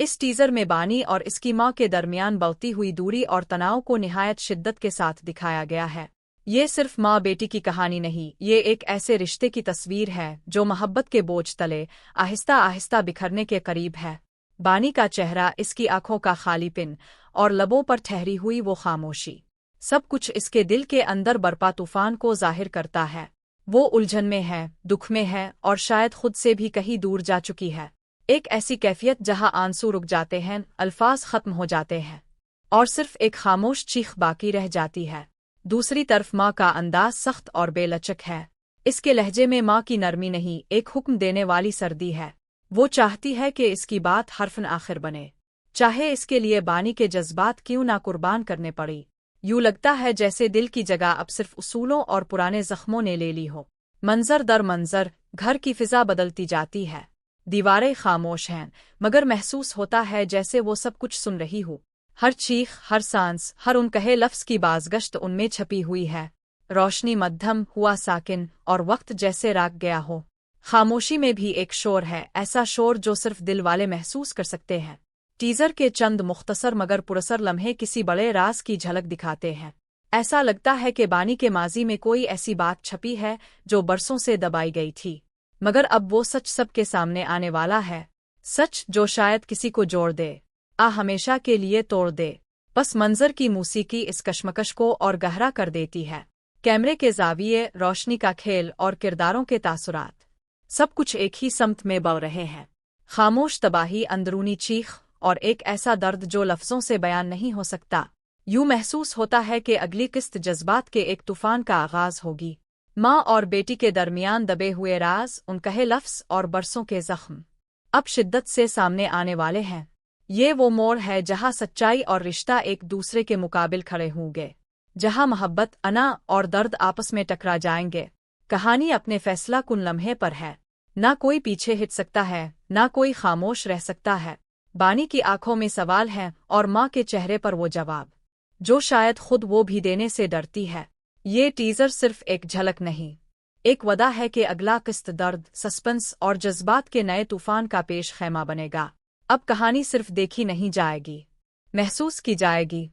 इस टीजर में बानी और इसकी मां के दरमियान बढ़ती हुई दूरी और तनाव को निहायत शिद्दत के साथ दिखाया गया है। ये सिर्फ माँ बेटी की कहानी नहीं, ये एक ऐसे रिश्ते की तस्वीर है जो मोहब्बत के बोझ तले आहिस्ता आहिस्ता बिखरने के करीब है। बानी का चेहरा, इसकी आंखों का खालीपन और लबों पर ठहरी हुई वो खामोशी, सब कुछ इसके दिल के अंदर बरपा तूफान को जाहिर करता है। वो उलझन में है, दुख में है और शायद खुद से भी कहीं दूर जा चुकी है। एक ऐसी कैफियत जहां आंसू रुक जाते हैं, अल्फाज खत्म हो जाते हैं और सिर्फ एक खामोश चीख बाकी रह जाती है। दूसरी तरफ माँ का अंदाज सख्त और बेलचक है। इसके लहजे में माँ की नरमी नहीं, एक हुक्म देने वाली सर्दी है। वो चाहती है कि इसकी बात हरफन आखिर बने, चाहे इसके लिए बानी के जज्बात क्यों ना कुर्बान करने पड़ी। यूं लगता है जैसे दिल की जगह अब सिर्फ उसूलों और पुराने जख्मों ने ले ली हो। मंजर दर मंजर घर की फिजा बदलती जाती है। दीवारें खामोश हैं, मगर महसूस होता है जैसे वो सब कुछ सुन रही हो। हर चीख, हर सांस, हर उन कहे लफ्ज़ की बाज़गश्त उनमें छपी हुई है। रोशनी मध्यम हुआ साकिन और वक्त जैसे राग गया हो। खामोशी में भी एक शोर है, ऐसा शोर जो सिर्फ दिल वाले महसूस कर सकते हैं। टीजर के चंद मुख्तसर मगर पुरसर लम्हे किसी बड़े राज की झलक दिखाते हैं। ऐसा लगता है कि बानी के माजी में कोई ऐसी बात छपी है जो बरसों से दबाई गई थी, मगर अब वो सच सबके सामने आने वाला है। सच जो शायद किसी को जोड़ दे, हमेशा के लिए तोड़ दे। बस मंजर की मौसीकी इस कशमकश को और गहरा कर देती है। कैमरे के जाविये, रोशनी का खेल और किरदारों के तासुरात, सब कुछ एक ही समत में बह रहे हैं। खामोश तबाही, अंदरूनी चीख और एक ऐसा दर्द जो लफ्जों से बयान नहीं हो सकता। यूं महसूस होता है कि अगली किस्त जज्बात के एक तूफान का आगाज होगी। माँ और बेटी के दरमियान दबे हुए राज, उन कहे लफ्ज और बरसों के जख्म अब शिद्दत से सामने आने वाले हैं। ये वो मोड़ है जहाँ सच्चाई और रिश्ता एक दूसरे के मुकाबिल खड़े होंगे, जहाँ मोहब्बत, अना और दर्द आपस में टकरा जाएंगे। कहानी अपने फैसला कुन लम्हे पर है। ना कोई पीछे हट सकता है, ना कोई खामोश रह सकता है। बानी की आंखों में सवाल है और माँ के चेहरे पर वो जवाब जो शायद खुद वो भी देने से डरती है। ये टीजर सिर्फ एक झलक नहीं, एक वदा है कि अगला किस्त दर्द, सस्पेंस और जज्बात के नए तूफान का पेश खैमा बनेगा। अब कहानी सिर्फ देखी नहीं जाएगी, महसूस की जाएगी।